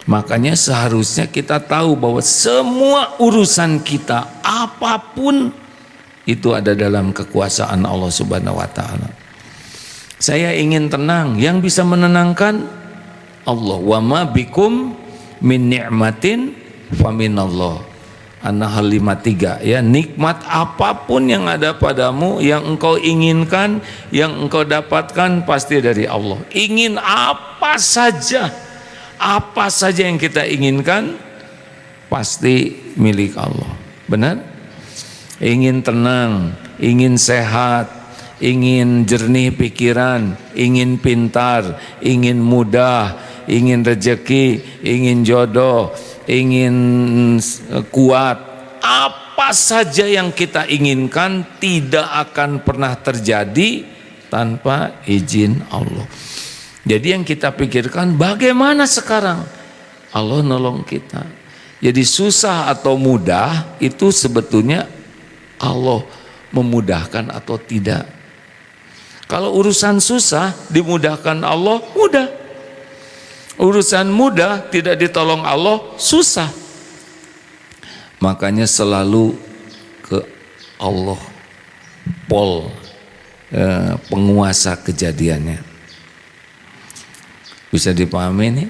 Makanya seharusnya kita tahu bahwa semua urusan kita apapun itu ada dalam kekuasaan Allah Subhanahu wa taala. Saya ingin tenang, yang bisa menenangkan Allah. Wa ma bikum min ni'matin faminallah. An-Nahl 53 ya, nikmat apapun yang ada padamu, yang engkau inginkan, yang engkau dapatkan pasti dari Allah. Ingin apa saja yang kita inginkan pasti milik Allah. Benar? Ingin tenang, ingin sehat, ingin jernih pikiran, ingin pintar, ingin mudah, ingin rezeki, ingin jodoh, ingin kuat, apa saja yang kita inginkan tidak akan pernah terjadi tanpa izin Allah. Jadi yang kita pikirkan bagaimana sekarang Allah nolong kita. Jadi susah atau mudah itu sebetulnya Allah memudahkan atau tidak. Kalau urusan susah dimudahkan Allah, mudah. Urusan mudah tidak ditolong Allah, susah. Makanya selalu ke Allah, penguasa kejadiannya. Bisa dipahami nih?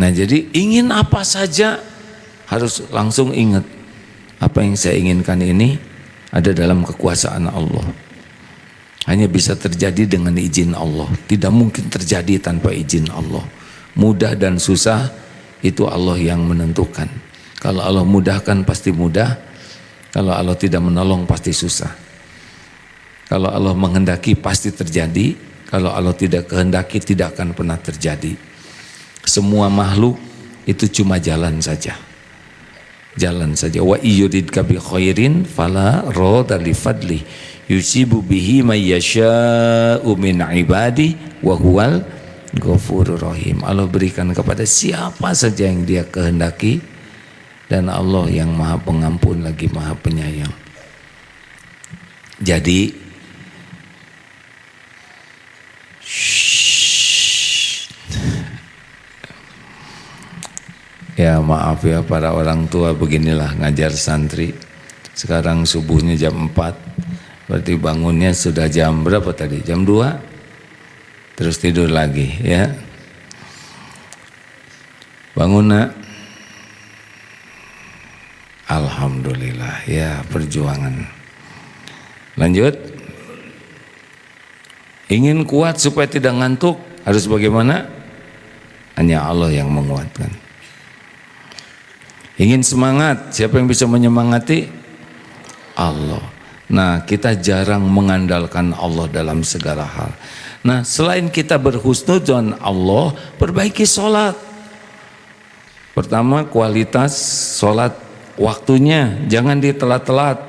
Nah, jadi ingin apa saja harus langsung ingat, apa yang saya inginkan ini ada dalam kekuasaan Allah. Hanya bisa terjadi dengan izin Allah. Tidak mungkin terjadi tanpa izin Allah. Mudah dan susah itu Allah yang menentukan. Kalau Allah mudahkan pasti mudah. Kalau Allah tidak menolong pasti susah. Kalau Allah menghendaki pasti terjadi. Kalau Allah tidak kehendaki tidak akan pernah terjadi. Semua makhluk itu cuma jalan saja. Jalan saja. Wa iyuridka bi khairin fala radha li fadli. Yusibu bihi may yasha'u min ibadi wa huwal ghafurur rahim. Allah berikan kepada siapa saja yang Dia kehendaki, dan Allah yang Maha Pengampun lagi Maha Penyayang. Jadi ya maaf ya para orang tua, beginilah ngajar santri. Sekarang subuhnya jam 4. Berarti bangunnya sudah jam berapa tadi? Jam 2. Terus tidur lagi ya. Bangun nak. Alhamdulillah ya, perjuangan. Lanjut. Ingin kuat supaya tidak ngantuk, harus bagaimana? Hanya Allah yang menguatkan. Ingin semangat, siapa yang bisa menyemangati? Allah. Nah, kita jarang mengandalkan Allah dalam segala hal. Nah, selain kita berhusnudzon Allah, perbaiki sholat. Pertama, kualitas sholat waktunya, jangan ditelat-telat.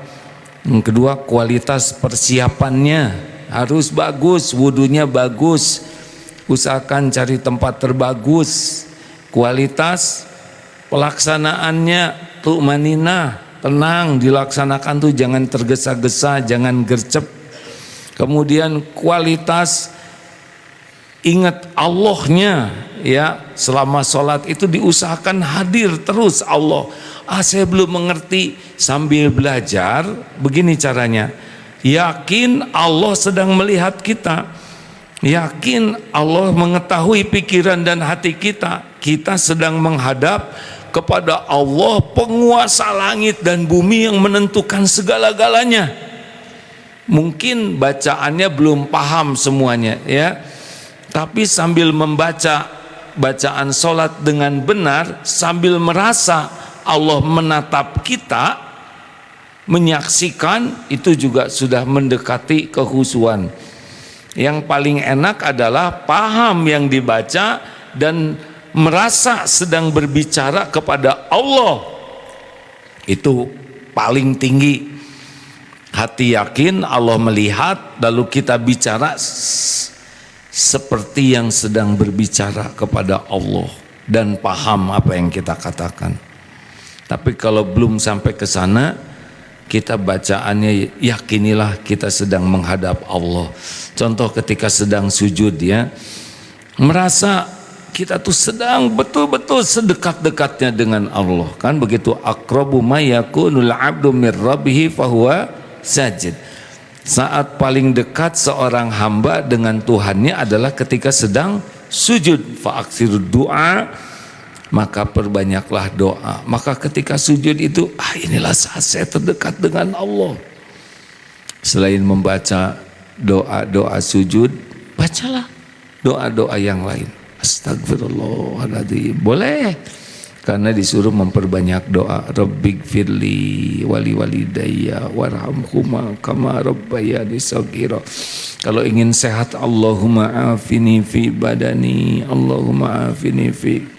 Yang kedua, kualitas persiapannya harus bagus, wudunya bagus. Usahakan cari tempat terbagus. Kualitas pelaksanaannya tu'maninah, tenang dilaksanakan tuh, jangan tergesa-gesa, jangan gercep. Kemudian kualitas ingat Allahnya ya, selama sholat itu diusahakan hadir terus Allah. Saya belum mengerti, sambil belajar begini caranya. Yakin Allah sedang melihat kita, yakin Allah mengetahui pikiran dan hati kita. Kita sedang menghadap kepada Allah, penguasa langit dan bumi yang menentukan segala-galanya. Mungkin bacaannya belum paham semuanya ya, tapi sambil membaca bacaan sholat dengan benar, sambil merasa Allah menatap kita, menyaksikan, itu juga sudah mendekati kehusuan. Yang paling enak adalah paham yang dibaca dan merasa sedang berbicara kepada Allah. Itu paling tinggi. Hati yakin Allah melihat, lalu kita bicara seperti yang sedang berbicara kepada Allah dan paham apa yang kita katakan. Tapi kalau belum sampai ke sana, kita bacaannya yakinilah kita sedang menghadap Allah. Contoh ketika sedang sujud ya, merasa kita tuh sedang betul-betul sedekat-dekatnya dengan Allah, kan begitu. Aqrabu ma yakunul 'abdu mir rabbih fahuwa sajid. Saat paling dekat seorang hamba dengan Tuhannya adalah ketika sedang sujud. Fa'aksiru du'a, maka perbanyaklah doa. Maka ketika sujud itu, inilah saat saya terdekat dengan Allah. Selain membaca doa-doa sujud, bacalah doa-doa yang lain. Astagfirullahaladzim, boleh, karena disuruh memperbanyak doa. Rabbighfirli wali walidayya warhamhuma kama rabbayani shaghira. Kalau ingin sehat, Allahumma afini fi badani, Allahumma afini fi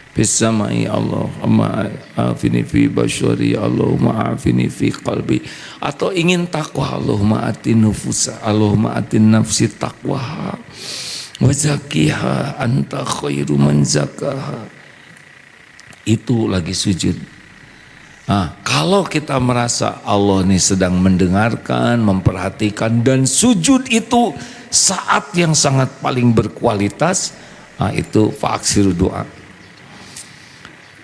fis samai, Allahumma afini fi basyari, Allahumma afini fi qalbi. Atau ingin takwa, Allahumma atin nufusa, Allahumma atin nafsi taqwaha wa zakkiha anta khairu man zakkaha. Itu lagi sujud. Kalau kita merasa Allah ini sedang mendengarkan, memperhatikan, dan sujud itu saat yang sangat paling berkualitas, itu fa'aksiru doa.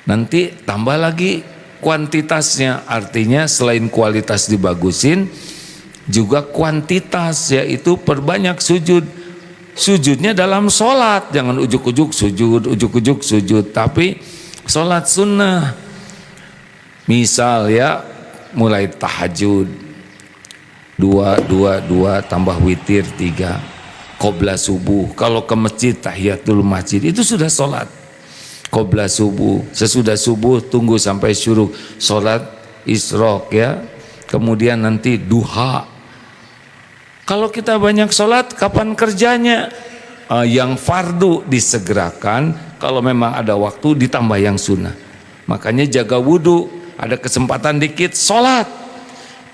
Nanti tambah lagi kuantitasnya, artinya selain kualitas dibagusin, juga kuantitas, yaitu perbanyak sujud. Sujudnya dalam sholat, jangan ujuk-ujuk sujud, tapi sholat sunnah. Misal ya, mulai tahajud 2 tambah witir 3, qobla subuh. Kalau ke masjid tahiyatul masjid, itu sudah sholat. Qobla subuh, sesudah subuh tunggu sampai syuruk, sholat isyraq ya, kemudian nanti duha. Kalau kita banyak sholat, kapan kerjanya? Yang fardu disegerakan, kalau memang ada waktu ditambah yang sunnah. Makanya jaga wudhu, ada kesempatan dikit sholat,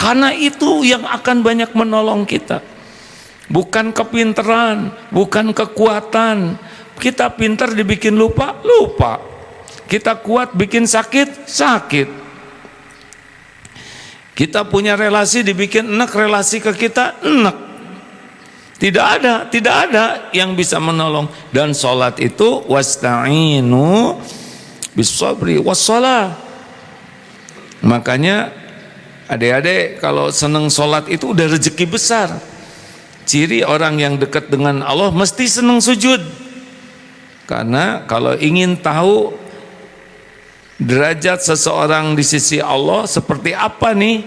karena itu yang akan banyak menolong kita. Bukan kepinteran, bukan kekuatan. Kita pintar dibikin lupa. Kita kuat bikin sakit. Kita punya relasi dibikin enak, relasi ke kita enak. Tidak ada yang bisa menolong. Dan sholat itu wasta'inu bis-sabri was-shalah. Makanya adik-adik kalau seneng sholat itu udah rezeki besar. Ciri orang yang dekat dengan Allah mesti seneng sujud. Karena kalau ingin tahu derajat seseorang di sisi Allah seperti apa nih,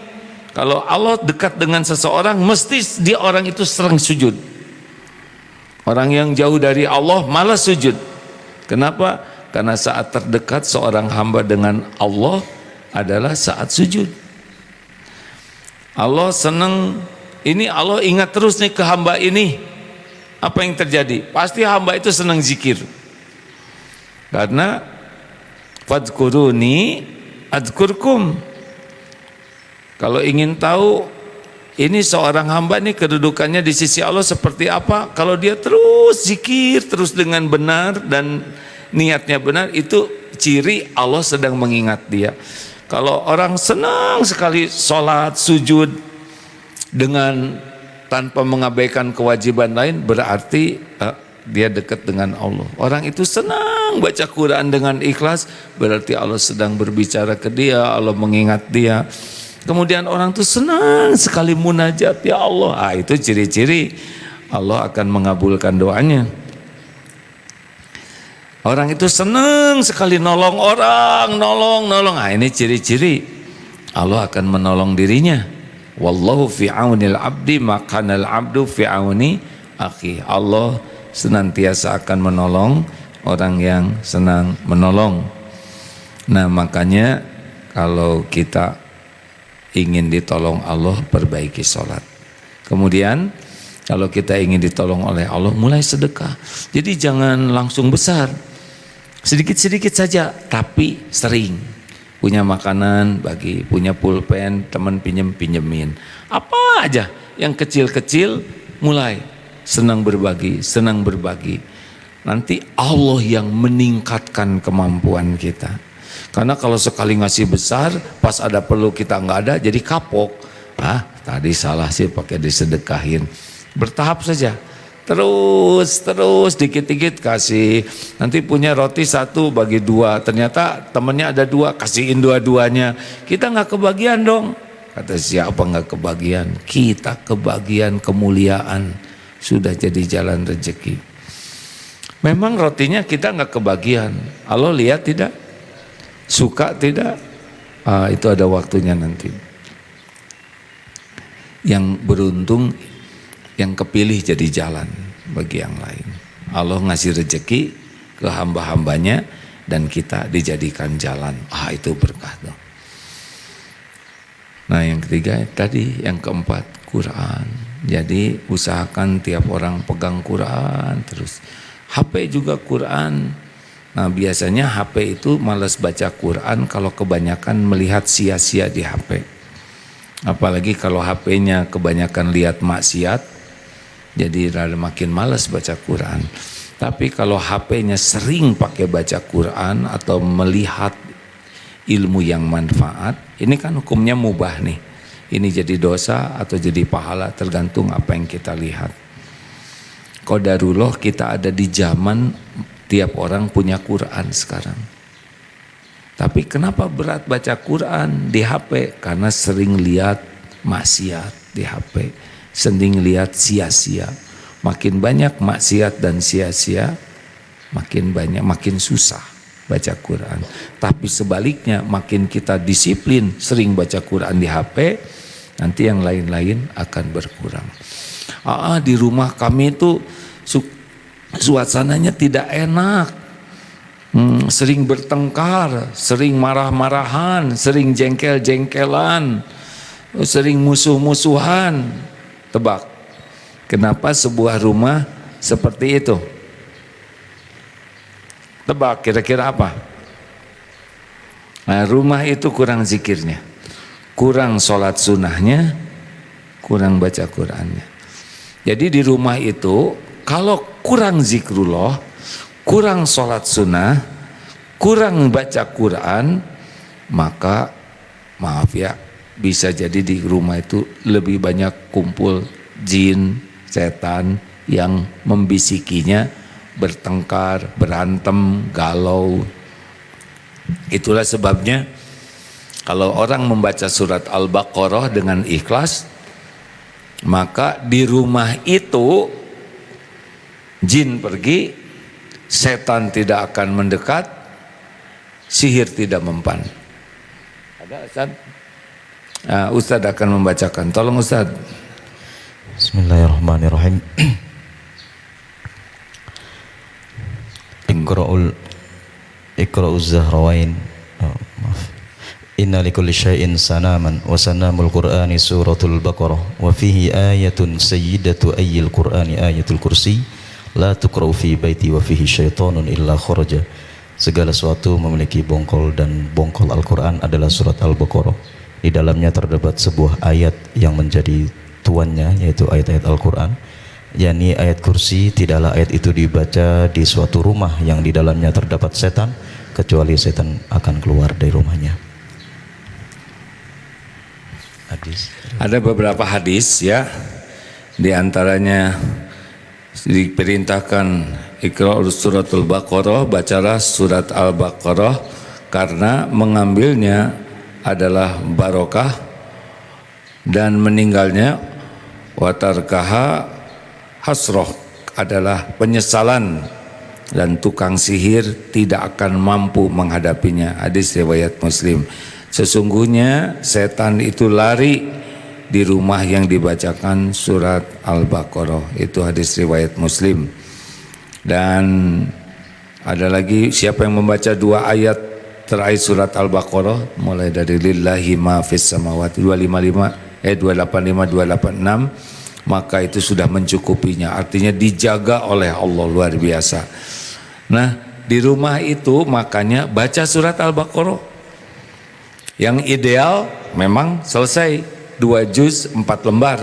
kalau Allah dekat dengan seseorang, mesti dia orang itu sering sujud. Orang yang jauh dari Allah malas sujud. Kenapa? Karena saat terdekat seorang hamba dengan Allah adalah saat sujud. Allah senang, ini Allah ingat terus nih ke hamba ini. Apa yang terjadi? Pasti hamba itu senang zikir. Karena fadkuruni adkurkum. Kalau ingin tahu ini seorang hamba nih kedudukannya di sisi Allah seperti apa, kalau dia terus zikir terus dengan benar dan niatnya benar, itu ciri Allah sedang mengingat dia. Kalau orang senang sekali sholat sujud dengan tanpa mengabaikan kewajiban lain, berarti dia dekat dengan Allah. Orang itu senang baca Quran dengan ikhlas, berarti Allah sedang berbicara ke dia, Allah mengingat dia. Kemudian orang itu senang sekali munajat, ya Allah. Itu ciri-ciri Allah akan mengabulkan doanya. Orang itu senang sekali nolong orang, nolong. Ini ciri-ciri Allah akan menolong dirinya. Wallahu fi aunil abdi makanal abdu fi auni akhi. Allah senantiasa akan menolong orang yang senang menolong. Nah, makanya kalau kita ingin ditolong Allah, perbaiki sholat. Kemudian kalau kita ingin ditolong oleh Allah, mulai sedekah. Jadi jangan langsung besar, sedikit-sedikit saja, tapi sering. Punya makanan bagi, punya pulpen teman pinjemin. Apa aja yang kecil-kecil, mulai senang berbagi. Nanti Allah yang meningkatkan kemampuan kita. Karena kalau sekali ngasih besar, pas ada perlu kita nggak ada, jadi kapok. Tadi salah sih pakai disedekahin. Bertahap saja. Terus dikit-dikit kasih. Nanti punya roti 1 bagi 2, ternyata temennya ada 2, kasihin dua-duanya. Kita nggak kebagian dong. Kata siapa nggak kebagian? Kita kebagian kemuliaan. Sudah jadi jalan rezeki. Memang rotinya kita nggak kebagian. Allah lihat tidak? Suka tidak? Itu ada waktunya nanti. Yang beruntung, yang kepilih jadi jalan bagi yang lain. Allah ngasih rezeki ke hamba-hambanya dan kita dijadikan jalan. Itu berkah dong. Nah yang ketiga tadi, yang keempat Quran. Jadi usahakan tiap orang pegang Quran terus. HP juga Quran. Nah biasanya HP itu malas baca Quran kalau kebanyakan melihat sia-sia di HP. Apalagi kalau HP-nya kebanyakan lihat maksiat, jadi makin malas baca Quran. Tapi kalau HP-nya sering pakai baca Quran atau melihat ilmu yang manfaat, ini kan hukumnya mubah nih. Ini jadi dosa atau jadi pahala tergantung apa yang kita lihat. Qadarullah kita ada di zaman tiap orang punya Quran sekarang. Tapi kenapa berat baca Quran di HP? Karena sering lihat maksiat di HP, sering lihat sia-sia. Makin banyak maksiat dan sia-sia, makin susah baca Quran. Tapi sebaliknya, makin kita disiplin sering baca Quran di HP, nanti yang lain-lain akan berkurang. Di rumah kami itu suasananya tidak enak. Sering bertengkar, sering marah-marahan, sering jengkel-jengkelan, sering musuh-musuhan. Tebak, kenapa sebuah rumah seperti itu? Tebak, kira-kira apa? Nah, rumah itu kurang zikirnya, kurang sholat sunnahnya, kurang baca Qurannya. Jadi di rumah itu kalau kurang zikrullah, kurang sholat sunnah, kurang baca Quran, maka maaf ya, bisa jadi di rumah itu lebih banyak kumpul jin, setan yang membisikinya, bertengkar, berantem, galau. Itulah sebabnya kalau orang membaca surat Al-Baqarah dengan ikhlas, maka di rumah itu jin pergi, setan tidak akan mendekat, sihir tidak mempan. Ada Ustaz? Ustaz akan membacakan. Tolong Ustaz. Bismillahirrahmanirrahim. Iqra'uz Zahrawain. Inna likulli syai'in sanaman wa sanamul Qur'ani suratul Baqarah wa fihi ayatun sayyidatu ayyil Qur'ani ayatul kursi la tuqra'u fi baiti wa fihi syaitanun illa kharaja. Segala sesuatu memiliki bongkol dan bongkol Al-Quran adalah surat Al-Baqarah. Di dalamnya terdapat sebuah ayat yang menjadi tuannya, yaitu ayat-ayat Al-Quran, yakni ayat kursi. Tidaklah ayat itu dibaca di suatu rumah yang di dalamnya terdapat setan, kecuali setan akan keluar dari rumahnya. Hadis. Ada beberapa hadis ya, di antaranya diperintahkan Iqra' suratul Baqarah, bacalah surat Al-Baqarah, karena mengambilnya adalah barokah dan meninggalnya watarkaha hasroh adalah penyesalan, dan tukang sihir tidak akan mampu menghadapinya. Hadis riwayat Muslim. Sesungguhnya setan itu lari di rumah yang dibacakan surat Al-Baqarah. Itu hadis riwayat Muslim. Dan ada lagi, siapa yang membaca 2 ayat terakhir surat Al-Baqarah, mulai dari lillahi ma fis samawati 285 285 286, maka itu sudah mencukupinya. Artinya dijaga oleh Allah luar biasa. Nah, di rumah itu makanya baca surat Al-Baqarah. Yang ideal memang selesai 2 juz 4 lembar.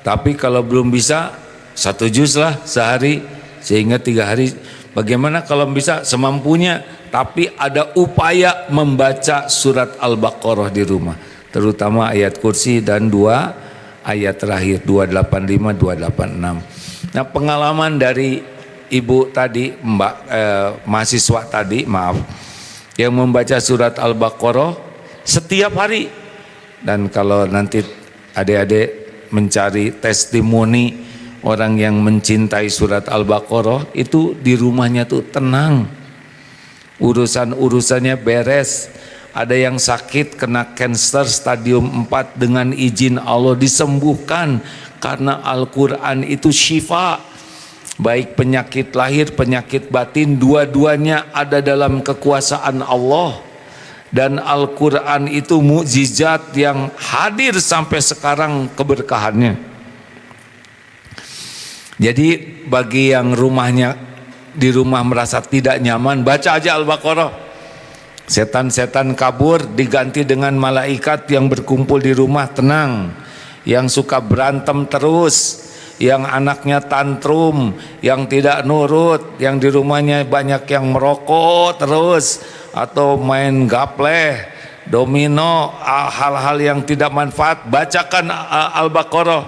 Tapi kalau belum bisa 1 juz lah sehari, sehingga 3 hari. Bagaimana kalau bisa semampunya, tapi ada upaya membaca surat Al-Baqarah di rumah, terutama ayat kursi dan 2 ayat terakhir 285 286. Nah, pengalaman dari ibu tadi, mahasiswa tadi, maaf, yang membaca surat Al-Baqarah setiap hari. Dan kalau nanti adik-adik mencari testimoni orang yang mencintai surat Al-Baqarah, itu di rumahnya tuh tenang, urusan-urusannya beres. Ada yang sakit kena kanker stadium 4, dengan izin Allah disembuhkan, karena Al-Quran itu syifa. Baik penyakit lahir, penyakit batin, dua-duanya ada dalam kekuasaan Allah. Dan Al-Quran itu mukjizat yang hadir sampai sekarang keberkahannya. Jadi bagi yang rumahnya di rumah merasa tidak nyaman, baca aja Al-Baqarah. Setan-setan kabur, diganti dengan malaikat yang berkumpul di rumah tenang. Yang suka berantem terus, yang anaknya tantrum, yang tidak nurut, yang di rumahnya banyak yang merokok terus, atau main gapleh, domino, hal-hal yang tidak manfaat, bacakan Al-Baqarah.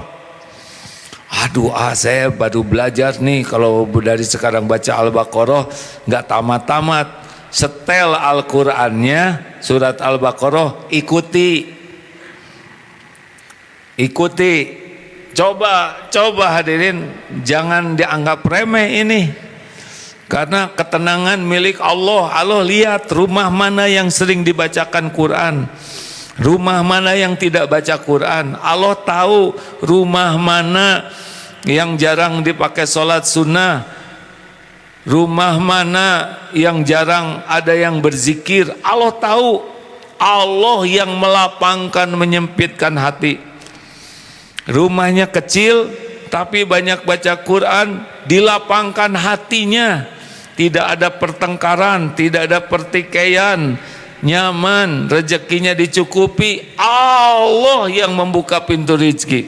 Aduh, saya baru belajar nih, kalau dari sekarang baca Al-Baqarah nggak tamat-tamat. Setel Al-Qur'annya, surat Al-Baqarah, ikuti, coba hadirin, jangan dianggap remeh ini, karena ketenangan milik Allah. Allah lihat rumah mana yang sering dibacakan Quran, rumah mana yang tidak baca Quran. Allah tahu rumah mana yang jarang dipakai sholat sunnah, rumah mana yang jarang ada yang berzikir. Allah tahu. Allah yang melapangkan, menyempitkan hati. Rumahnya kecil tapi banyak baca Quran, dilapangkan hatinya, tidak ada pertengkaran, tidak ada pertikaian, nyaman, rezekinya dicukupi. Allah yang membuka pintu rezeki,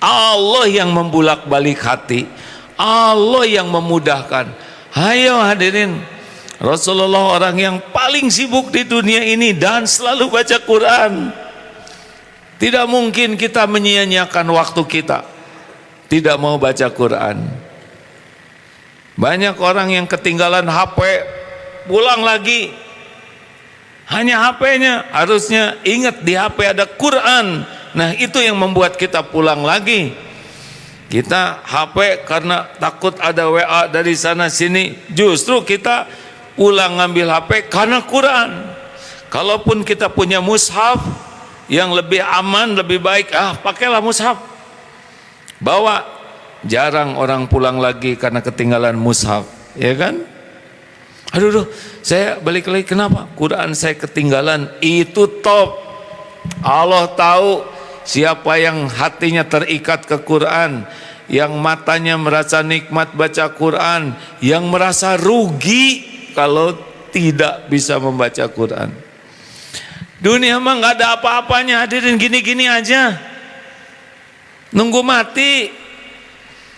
Allah yang membulak-balik hati, Allah yang memudahkan. Ayo hadirin, Rasulullah orang yang paling sibuk di dunia ini dan selalu baca Quran. Tidak mungkin kita menyia-nyiakan waktu kita tidak mau baca Quran. Banyak orang yang ketinggalan HP, pulang lagi, hanya HP-nya, harusnya ingat di HP ada Quran. Nah, itu yang membuat kita pulang lagi. Kita HP karena takut ada WA dari sana sini, justru kita pulang ngambil HP karena Quran. Kalaupun kita punya mushaf yang lebih aman, lebih baik, pakailah mushaf, bawa. Jarang orang pulang lagi karena ketinggalan mushaf, ya kan? Aduh, saya balik lagi, kenapa? Quran saya ketinggalan. Itu top. Allah tahu siapa yang hatinya terikat ke Quran, yang matanya merasa nikmat baca Quran, yang merasa rugi kalau tidak bisa membaca Quran. Dunia mah nggak ada apa-apanya, hadirin, gini-gini aja, nunggu mati.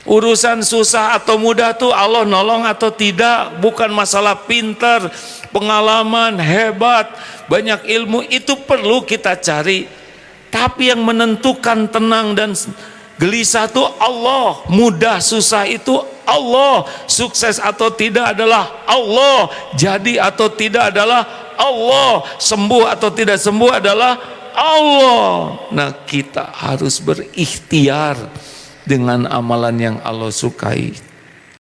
Urusan susah atau mudah tuh Allah nolong atau tidak, bukan masalah pintar, pengalaman, hebat, banyak ilmu, itu perlu kita cari. Tapi yang menentukan tenang dan gelisah tuh Allah, mudah susah itu Allah, sukses atau tidak adalah Allah, jadi atau tidak adalah Allah, sembuh atau tidak sembuh adalah Allah. Nah, kita harus berikhtiar dengan amalan yang Allah sukai.